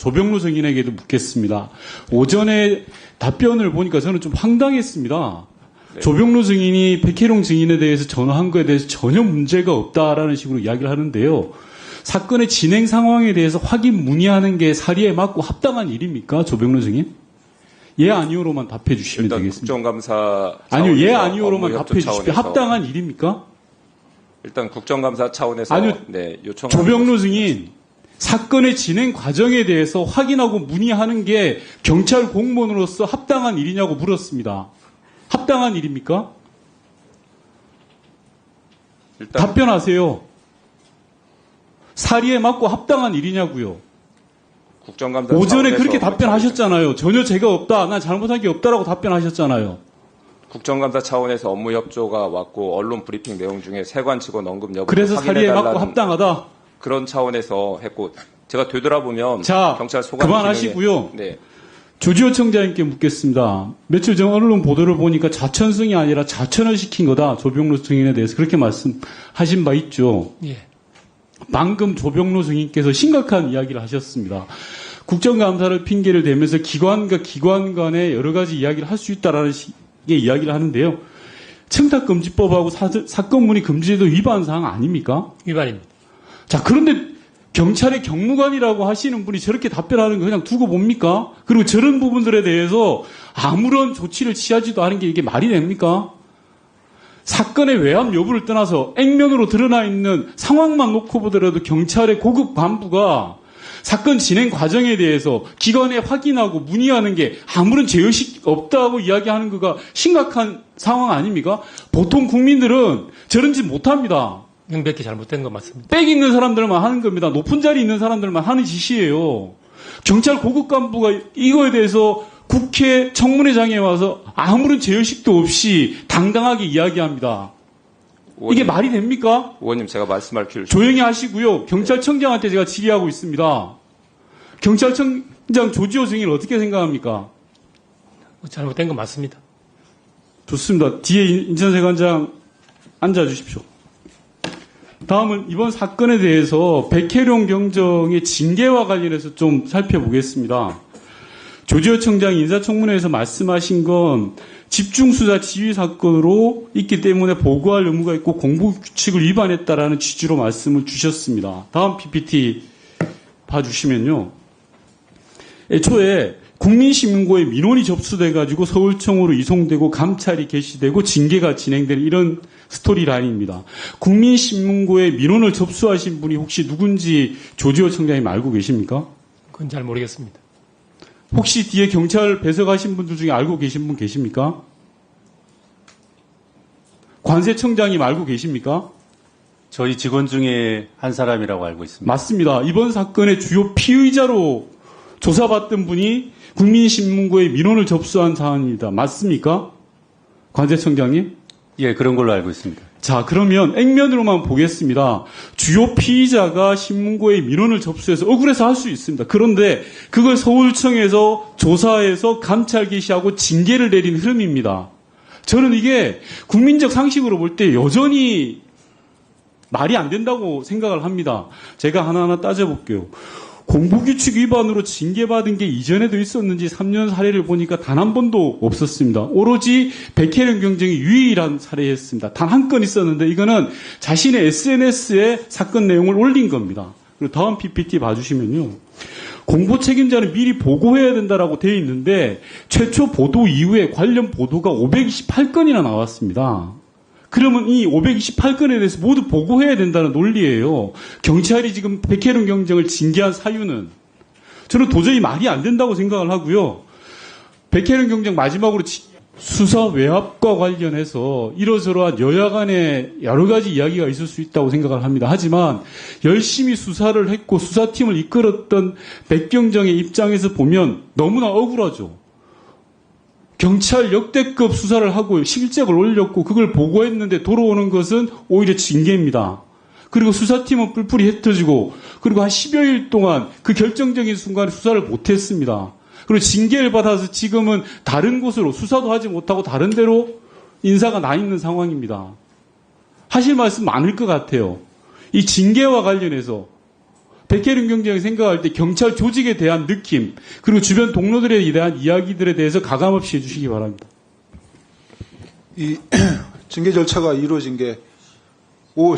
조병로 증인에게도 묻겠습니다. 오전에 답변을 보니까 저는 좀 황당했습니다. 네. 조병로 증인이 백혜룡 증인에 대해서 전화한 것에 대해서 전혀 문제가 없다라는 식으로 이야기를 하는데요. 사건의 진행 상황에 대해서 확인 문의하는 게 사리에 맞고 합당한 일입니까? 조병로 증인? 예, 아니오로만 답해 주시면 되겠습니다. 국정감사 아니요, 예, 아니오로만 답해 주십시오. 합당한 일입니까? 일단 국정감사 차원에서 아니요, 네, 요청. 조병로 증인 사건의 진행 과정에 대해서 확인하고 문의하는 게 경찰 공무원으로서 합당한 일이냐고 물었습니다. 합당한 일입니까? 일단 답변하세요. 사리에 맞고 합당한 일이냐고요. 국정감사 오전에 차원에서 그렇게 답변하셨잖아요. 전혀 죄가 없다. 난 잘못한 게 없다라고 답변하셨잖아요. 국정감사 차원에서 업무 협조가 왔고 언론 브리핑 내용 중에 세관 직원 언급 여부 그래서 사리에 맞고 합당하다. 그런 차원에서 했고 제가 되돌아보면 자, 경찰 소관 그만하시고요. 네. 조지호 청장님께 묻겠습니다. 며칠 전 언론 보도를 보니까 자천승이 아니라 자천을 시킨 거다. 조병로 증인에 대해서 그렇게 말씀하신 바 있죠. 예. 방금 조병로 증인께서 심각한 이야기를 하셨습니다. 국정감사를 핑계를 대면서 기관과 기관 간에 여러 가지 이야기를 할 수 있다라는 식의 이야기를 하는데요. 청탁금지법하고 사건문의 금지제도 위반 사항 아닙니까? 위반입니다. 자, 그런데 경찰의 경무관이라고 하시는 분이 저렇게 답변하는 거 그냥 두고 봅니까? 그리고 저런 부분들에 대해서 아무런 조치를 취하지도 않은 게 이게 말이 됩니까? 사건의 외압 여부를 떠나서 액면으로 드러나 있는 상황만 놓고 보더라도 경찰의 고급 간부가 사건 진행 과정에 대해서 기관에 확인하고 문의하는 게 아무런 죄의식 없다고 이야기하는 거가 심각한 상황 아닙니까? 보통 국민들은 저런 짓 못합니다. 명백히 잘못된 거 맞습니다. 빽 있는 사람들만 하는 겁니다. 높은 자리 있는 사람들만 하는 짓이에요. 경찰 고급 간부가 이거에 대해서 국회 청문회장에 와서 아무런 죄의식도 없이 당당하게 이야기합니다. 의원님, 이게 말이 됩니까? 의원님 제가 말씀할 필요 조용히 하시고요. 경찰청장한테 제가 질의하고 있습니다. 경찰청장 조지호 증인 어떻게 생각합니까? 잘못된 거 맞습니다. 좋습니다. 뒤에 인천세관장 앉아주십시오. 다음은 이번 사건에 대해서 백혜룡 경정의 징계와 관련해서 좀 살펴보겠습니다. 조지호 청장 인사청문회에서 말씀하신 건 집중수사 지휘 사건으로 있기 때문에 보고할 의무가 있고 공보규칙을 위반했다라는 취지로 말씀을 주셨습니다. 다음 PPT 봐주시면요. 애초에 국민신문고에 민원이 접수돼가지고 서울청으로 이송되고 감찰이 개시되고 징계가 진행되는 이런 스토리라인입니다. 국민신문고에 민원을 접수하신 분이 혹시 누군지 조지호 청장님 알고 계십니까? 그건 잘 모르겠습니다. 혹시 뒤에 경찰 배석하신 분들 중에 알고 계신 분 계십니까? 관세청장님 알고 계십니까? 저희 직원 중에 한 사람이라고 알고 있습니다. 맞습니다. 이번 사건의 주요 피의자로 조사받던 분이 국민신문고에 민원을 접수한 사안입니다. 맞습니까? 관세청장님? 예, 그런 걸로 알고 있습니다. 자, 그러면 액면으로만 보겠습니다. 주요 피의자가 신문고에 민원을 접수해서 억울해서 할 수 있습니다. 그런데 그걸 서울청에서 조사해서 감찰 개시하고 징계를 내린 흐름입니다. 저는 이게 국민적 상식으로 볼 때 여전히 말이 안 된다고 생각을 합니다. 제가 하나하나 따져볼게요. 공보규칙 위반으로 징계받은 게 이전에도 있었는지 3년 사례를 보니까 단 한 번도 없었습니다. 오로지 백혜룡 경정이 유일한 사례였습니다. 단 한 건 있었는데 이거는 자신의 SNS에 사건 내용을 올린 겁니다. 그리고 다음 PPT 봐주시면요. 공보 책임자는 미리 보고해야 된다라고 되어 있는데 최초 보도 이후에 관련 보도가 528건이나 나왔습니다. 그러면 이 528건에 대해서 모두 보고해야 된다는 논리예요. 경찰이 지금 백혜룡 경정을 징계한 사유는 저는 도저히 말이 안 된다고 생각을 하고요. 백혜룡 경정 마지막으로 수사 외압과 관련해서 이러저러한 여야 간에 여러 가지 이야기가 있을 수 있다고 생각을 합니다. 하지만 열심히 수사를 했고 수사팀을 이끌었던 백경정의 입장에서 보면 너무나 억울하죠. 경찰 역대급 수사를 하고 실적을 올렸고 그걸 보고했는데 돌아오는 것은 오히려 징계입니다. 그리고 수사팀은 뿔뿔이 흩어지고 그리고 한 10여일 동안 그 결정적인 순간에 수사를 못했습니다. 그리고 징계를 받아서 지금은 다른 곳으로 수사도 하지 못하고 다른 데로 인사가 나 있는 상황입니다. 하실 말씀 많을 것 같아요. 이 징계와 관련해서 백혜룡 경장이 생각할 때 경찰 조직에 대한 느낌, 그리고 주변 동료들에 대한 이야기들에 대해서 가감없이 해주시기 바랍니다. 이 징계 절차가 이루어진 게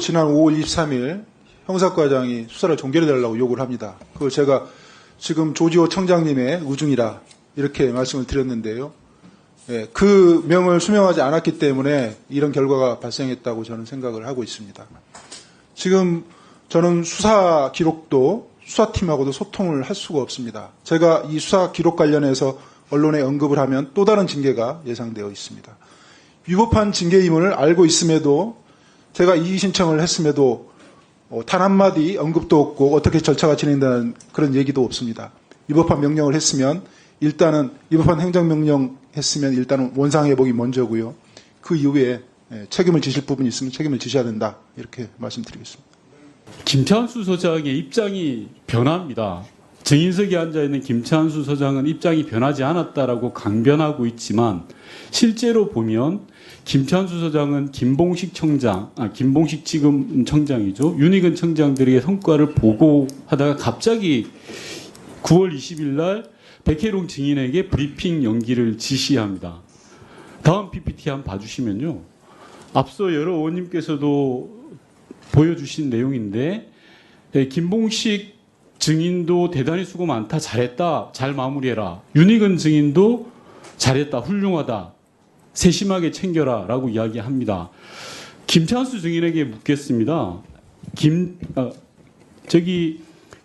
지난 5월 23일 형사과장이 수사를 종결해달라고 요구를 합니다. 그걸 제가 지금 조지호 청장님의 의중이라 이렇게 말씀을 드렸는데요. 예, 그 명을 수명하지 않았기 때문에 이런 결과가 발생했다고 저는 생각을 하고 있습니다. 지금 저는 수사 기록도 수사팀하고도 소통을 할 수가 없습니다. 제가 이 수사 기록 관련해서 언론에 언급을 하면 또 다른 징계가 예상되어 있습니다. 위법한 징계임을 알고 있음에도 제가 이의 신청을 했음에도 단 한마디 언급도 없고 어떻게 절차가 진행되는 그런 얘기도 없습니다. 위법한 명령을 했으면 일단은 위법한 행정명령 했으면 일단은 원상회복이 먼저고요. 그 이후에 책임을 지실 부분이 있으면 책임을 지셔야 된다. 이렇게 말씀드리겠습니다. 김찬수 서장의 입장이 변합니다. 정인석에 앉아있는 김찬수 서장은 입장이 변하지 않았다라고 강변하고 있지만 실제로 보면 김찬수 서장은 김봉식 지금 청장이죠. 윤희근 청장들에게 성과를 보고하다가 갑자기 9월 20일 날 백혜룡 증인에게 브리핑 연기를 지시합니다. 다음 PPT 한번 봐주시면요. 앞서 여러 의원님께서도 보여주신 내용인데 김봉식 증인도 대단히 수고 많다, 잘했다, 잘 마무리해라. 윤희근 증인도 잘했다, 훌륭하다, 세심하게 챙겨라 라고 이야기합니다. 김찬수 증인에게 묻겠습니다.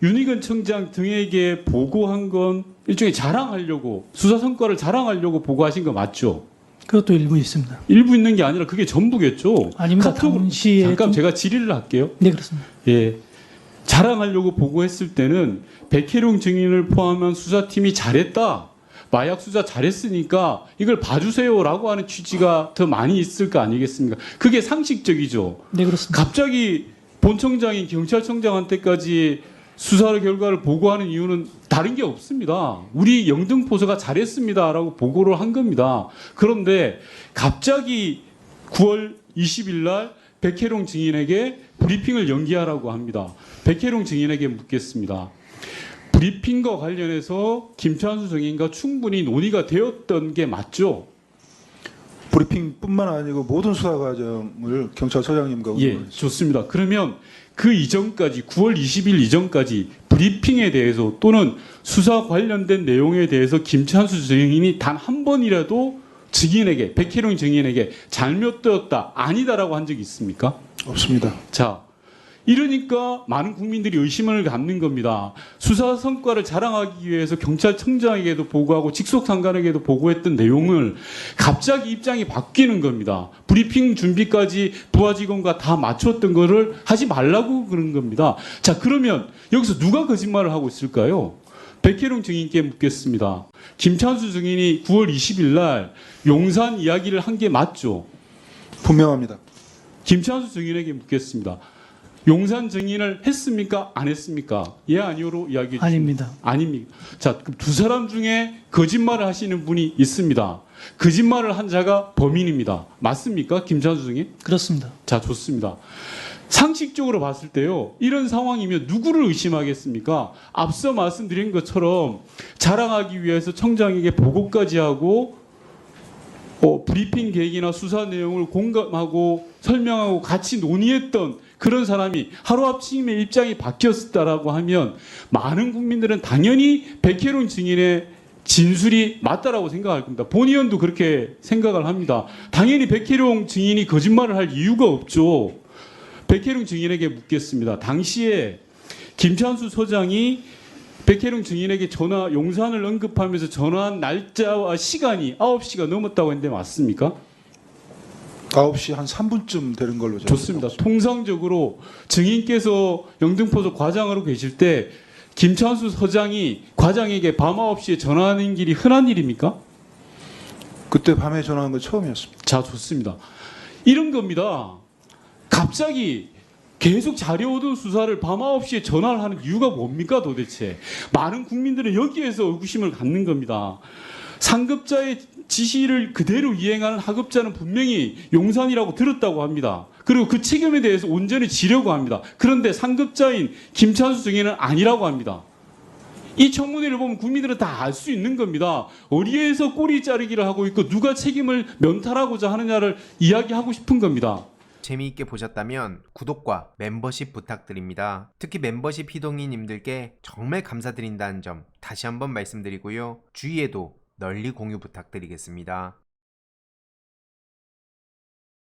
윤희근 청장 등에게 보고한 건 일종의 자랑하려고, 수사 성과를 자랑하려고 보고하신 거 맞죠? 그것도 일부 있습니다. 일부 있는 게 아니라 그게 전부겠죠? 아닙니다. 당시에 잠깐 제가 질의를 할게요. 네, 그렇습니다. 예. 자랑하려고 보고했을 때는 백혜룡 증인을 포함한 수사팀이 잘했다, 마약 수사 잘했으니까 이걸 봐주세요라고 하는 취지가 더 많이 있을 거 아니겠습니까? 그게 상식적이죠. 네, 그렇습니다. 갑자기 본청장인 경찰청장한테까지 수사 결과를 보고하는 이유는 다른 게 없습니다. 우리 영등포서가 잘했습니다라고 보고를 한 겁니다. 그런데 갑자기 9월 20일 날 백혜룡 증인에게 브리핑을 연기하라고 합니다. 백혜룡 증인에게 묻겠습니다. 브리핑과 관련해서 김찬수 증인과 충분히 논의가 되었던 게 맞죠? 브리핑뿐만 아니고 모든 수사 과정을 경찰서장님과 예, 좋습니다. 그러면 그 이전까지 9월 20일 이전까지 브리핑에 대해서 또는 수사 관련된 내용에 대해서 김찬수 증인이 단 한 번이라도 증인에게, 백혜룡 증인에게 잘못되었다, 아니다라고 한 적이 있습니까? 없습니다. 자, 이러니까 많은 국민들이 의심을 갖는 겁니다. 수사 성과를 자랑하기 위해서 경찰청장에게도 보고하고 직속상관에게도 보고했던 내용을 갑자기 입장이 바뀌는 겁니다. 브리핑 준비까지 부하 직원과 다 맞췄던 거를 하지 말라고 그런 겁니다. 자, 그러면 여기서 누가 거짓말을 하고 있을까요? 백혜룡 증인께 묻겠습니다. 김찬수 증인이 9월 20일 날 용산 이야기를 한 게 맞죠? 분명합니다. 김찬수 증인에게 묻겠습니다. 용산 증인을 했습니까? 안 했습니까? 예, 아니오로 이야기해 주십니다. 아닙니다. 아닙니까? 자, 그럼 두 사람 중에 거짓말을 하시는 분이 있습니다. 거짓말을 한 자가 범인입니다. 맞습니까? 김찬수 증인? 그렇습니다. 자, 좋습니다. 상식적으로 봤을 때요, 이런 상황이면 누구를 의심하겠습니까? 앞서 말씀드린 것처럼 자랑하기 위해서 청장에게 보고까지 하고 브리핑 계획이나 수사 내용을 공감하고 설명하고 같이 논의했던 그런 사람이 하루아침에 입장이 바뀌었다라고 하면 많은 국민들은 당연히 백혜룡 증인의 진술이 맞다라고 생각할 겁니다. 본 의원도 그렇게 생각을 합니다. 당연히 백혜룡 증인이 거짓말을 할 이유가 없죠. 백혜룡 증인에게 묻겠습니다. 당시에 김찬수 서장이 백혜룡 증인에게 용산을 언급하면서 전화한 날짜와 시간이 9시가 넘었다고 했는데 맞습니까? 9시 한 3분쯤 되는 걸로 제가 좋습니다. 통상적으로 증인께서 영등포소 과장으로 계실 때 김찬수 서장이 과장에게 밤 9시에 전화하는 길이 흔한 일입니까? 그때 밤에 전화한 건 처음이었습니다. 자, 좋습니다. 이런 겁니다. 갑자기 계속 자료오던 수사를 밤 9시에 전화를 하는 이유가 뭡니까 도대체? 많은 국민들은 여기에서 의구심을 갖는 겁니다. 상급자의 지시를 그대로 이행하는 하급자는 분명히 용산이라고 들었다고 합니다. 그리고 그 책임에 대해서 온전히 지려고 합니다. 그런데 상급자인 김찬수 증인은 아니라고 합니다. 이 청문회를 보면 국민들은 다 알 수 있는 겁니다. 어디에서 꼬리 자르기를 하고 있고 누가 책임을 면탈하고자 하느냐를 이야기하고 싶은 겁니다. 재미있게 보셨다면 구독과 멤버십 부탁드립니다. 특히 멤버십 희동이님들께 정말 감사드린다는 점 다시 한번 말씀드리고요. 주위에도 널리 공유 부탁드리겠습니다.